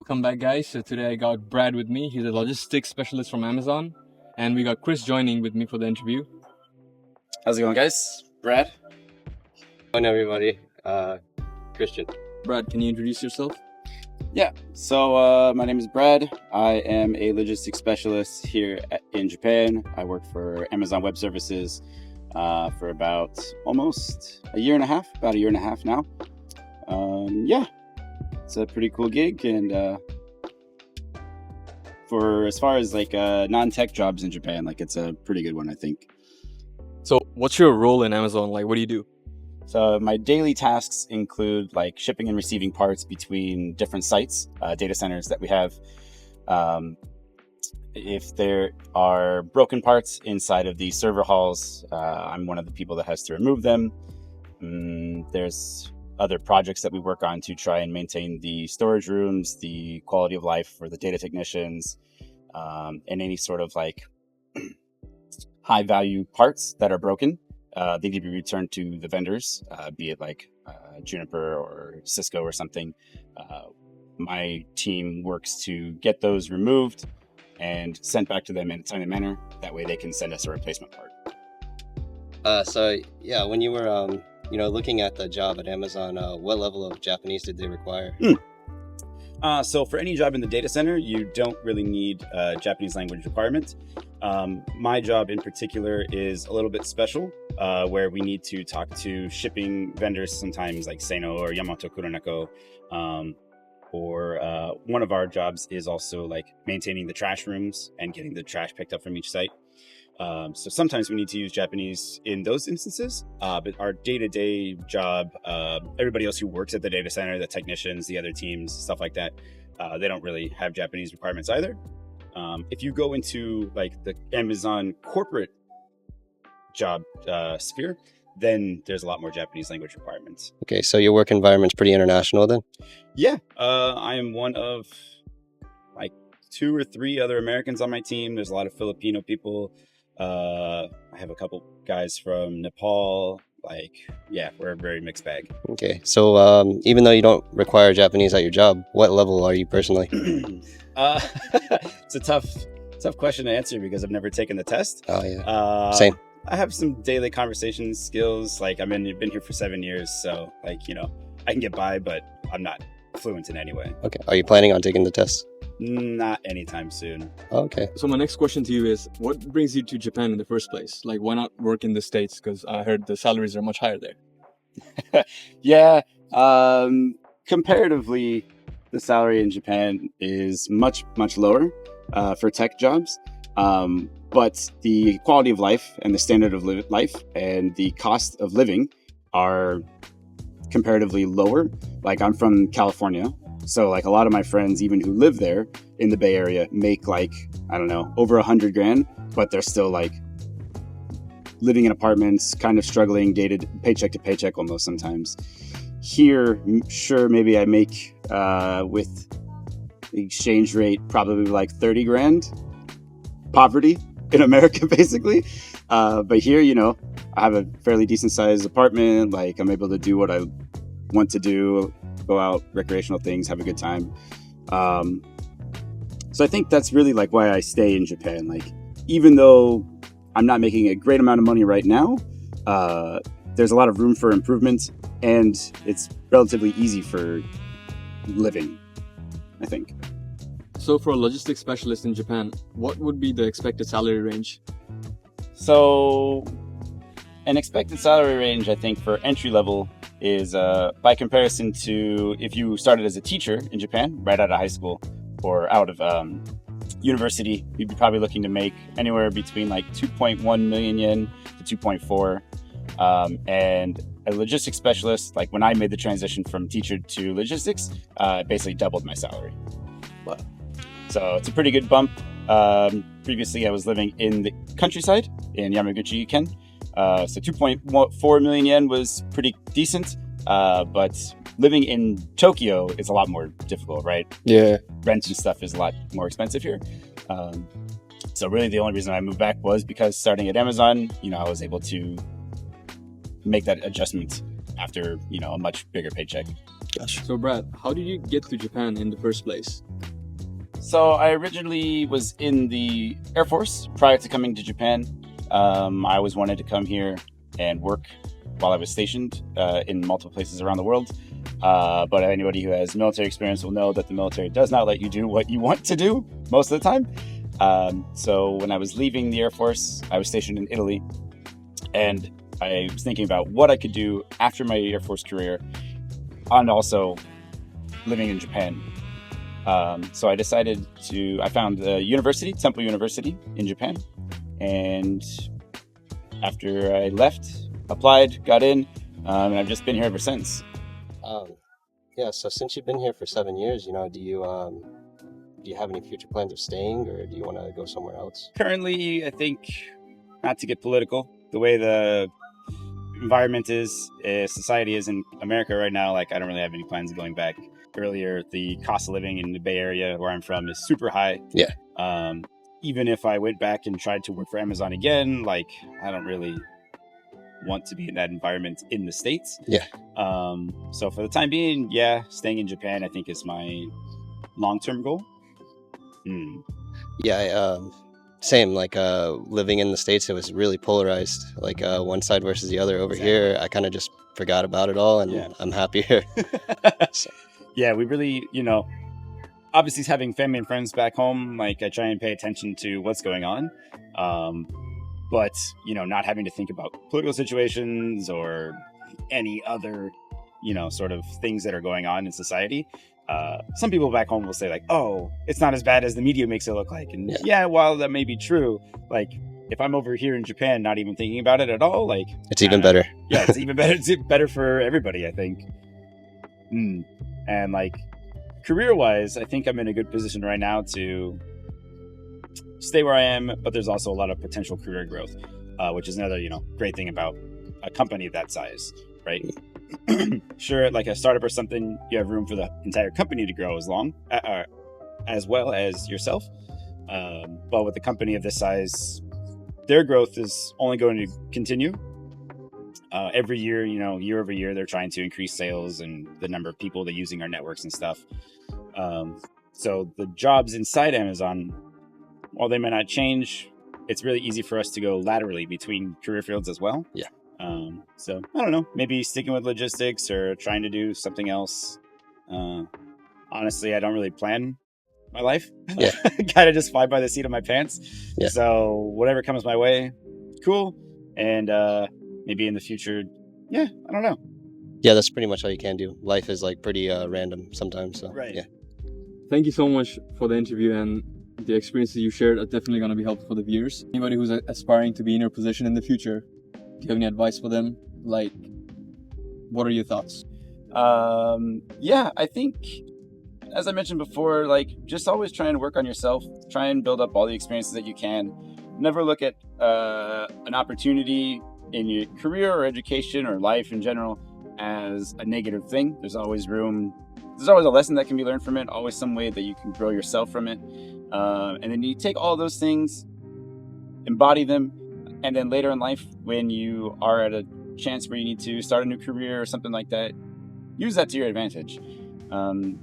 welcome back, guys. So today I got Brad with me. He's a logistics specialist from Amazon, and we got Chris joining with me for the interview. How's it going, guys? Brad? Hi, everybody. Christian. Brad, can you introduce yourself? Yeah, so my name is Brad. I am a logistics specialist here in Japan. I work for Amazon Web Services for about almost a year and a half now. Yeah, it's a pretty cool gig, and for as far as like non-tech jobs in Japan, like it's a pretty good one, I think. So what's your role in Amazon? Like, what do you do? So my daily tasks include like shipping and receiving parts between different sites, data centers that we have. If there are broken parts inside of the server halls, I'm one of the people that has to remove them. There's other projects that we work on to try and maintain the storage rooms, the quality of life for the data technicians, and any sort of like high value parts that are broken. They need to be returned to the vendors, be it like Juniper or Cisco or something. My team works to get those removed and sent back to them in a timely manner. That way they can send us a replacement part. When you were looking at the job at Amazon, what level of Japanese did they require? So for any job in the data center, you don't really need a Japanese language requirement. My job in particular is a little bit special, where we need to talk to shipping vendors sometimes like Seino or Yamato Kuroneko. Or one of our jobs is also like maintaining the trash rooms and getting the trash picked up from each site. So sometimes we need to use Japanese in those instances, but our day-to-day job, everybody else who works at the data center, the technicians, the other teams, stuff like that, they don't really have Japanese requirements either. If you go into like the Amazon corporate job sphere, then there's a lot more Japanese language requirements. Okay, so your work environment's pretty international then? Yeah, I am one of like 2 or 3 other Americans on my team. There's a lot of Filipino people. I have a couple guys from Nepal. We're a very mixed bag. Okay, so even though you don't require Japanese at your job, what level are you personally? It's a tough question to answer because I've never taken the test. Oh yeah, same. I have some daily conversation skills. Like I've been here for 7 years, so I can get by, but I'm not fluent in any way. Okay, are you planning on taking the test? Not anytime soon. Okay. So my next question to you is, what brings you to Japan in the first place? Like, why not work in the States? Because I heard the salaries are much higher there. Yeah, comparatively, the salary in Japan is much lower for tech jobs. But the quality of life and the standard of life and the cost of living are comparatively lower. Like I'm from California, so like a lot of my friends, even who live there in the Bay Area, make like, I don't know, over $100,000, but they're still like living in apartments, kind of struggling paycheck to paycheck almost sometimes. Here, sure, maybe I make with the exchange rate probably like $30,000. Poverty in America, basically. But here, I have a fairly decent sized apartment. Like I'm able to do what I want to do, go out, recreational things, have a good time. So I think that's really like why I stay in Japan. Like, even though I'm not making a great amount of money right now, there's a lot of room for improvement, and it's relatively easy for living, I think. So for a logistics specialist in Japan, what would be the expected salary range? So an expected salary range, I think, for entry level is by comparison to if you started as a teacher in Japan right out of high school or out of university, you'd be probably looking to make anywhere between like 2.1 million yen to 2.4. And a logistics specialist, like when I made the transition from teacher to logistics, basically doubled my salary. So it's a pretty good bump. Previously, I was living in the countryside in Yamaguchi-ken. So 2.4 million yen was pretty decent. But living in Tokyo is a lot more difficult, right? Yeah. Rent and stuff is a lot more expensive here. So really the only reason I moved back was because starting at Amazon, I was able to make that adjustment after, a much bigger paycheck. Gosh. So Brad, how did you get to Japan in the first place? So I originally was in the Air Force prior to coming to Japan. I always wanted to come here and work while I was stationed in multiple places around the world. But anybody who has military experience will know that the military does not let you do what you want to do most of the time. So when I was leaving the Air Force, I was stationed in Italy, and I was thinking about what I could do after my Air Force career and also living in Japan. So I decided I found the university, Temple University in Japan. And after I left, applied, got in, and I've just been here ever since. Yeah. So since you've been here for 7 years, do you have any future plans of staying, or do you want to go somewhere else? Currently, I think, not to get political, the way the environment is, society is in America right now, like I don't really have any plans of going back. Earlier, the cost of living in the Bay Area where I'm from is super high. Yeah. Even if I went back and tried to work for Amazon again, like I don't really want to be in that environment in the States. Yeah. So for the time being, yeah, staying in Japan I think is my long-term goal. Yeah. Same. Like living in the States, it was really polarized. Like one side versus the other. Over here, I kind of just forgot about it all, and Yeah. I'm happy here. So, Yeah, we really, obviously having family and friends back home, like I try and pay attention to what's going on. But, not having to think about political situations or any other, sort of things that are going on in society. Some people back home will say like, oh, it's not as bad as the media makes it look like. And yeah, while that may be true, like if I'm over here in Japan, not even thinking about it at all, like it's even better. Yeah, it's even better. It's better for everybody, I think. And like career-wise, I think I'm in a good position right now to stay where I am, but there's also a lot of potential career growth, which is another, great thing about a company of that size, right? Sure, like a startup or something, you have room for the entire company to grow as well as yourself. But with a company of this size, their growth is only going to continue. Every year, year over year, they're trying to increase sales and the number of people that are using our networks and stuff. So the jobs inside Amazon, while they may not change, it's really easy for us to go laterally between career fields as well. Yeah. So I don't know, maybe sticking with logistics or trying to do something else. Honestly, I don't really plan my life. Yeah. Kind of just fly by the seat of my pants. Yeah. So whatever comes my way, cool. And maybe in the future, I don't know. Yeah, that's pretty much all you can do. Life is like pretty random sometimes. So, Right. Yeah. Thank you so much for the interview, and the experiences you shared are definitely going to be helpful for the viewers. Anybody who's aspiring to be in your position in the future, do you have any advice for them? Like, what are your thoughts? I think, as I mentioned before, like just always try and work on yourself. Try and build up all the experiences that you can. Never look at an opportunity in your career or education or life in general as a negative thing. There's always a lesson that can be learned from it, always some way that you can grow yourself from it. And then you take all those things, embody them, and then later in life, when you are at a chance where you need to start a new career or something like that, use that to your advantage.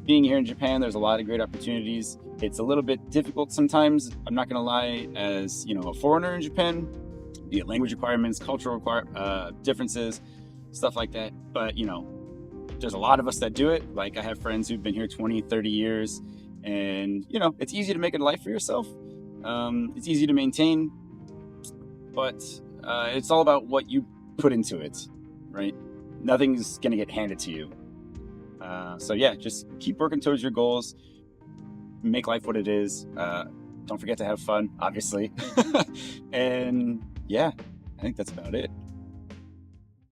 Being here in Japan, there's a lot of great opportunities. It's a little bit difficult sometimes, I'm not going to lie, as a foreigner in Japan, be it language requirements, cultural differences, stuff like that. But there's a lot of us that do it. Like I have friends who've been here 20, 30 years, and it's easy to make a life for yourself. It's easy to maintain, but it's all about what you put into it, right? Nothing's gonna get handed to you. So just keep working towards your goals. Make life what it is. Don't forget to have fun, obviously. And I think that's about it.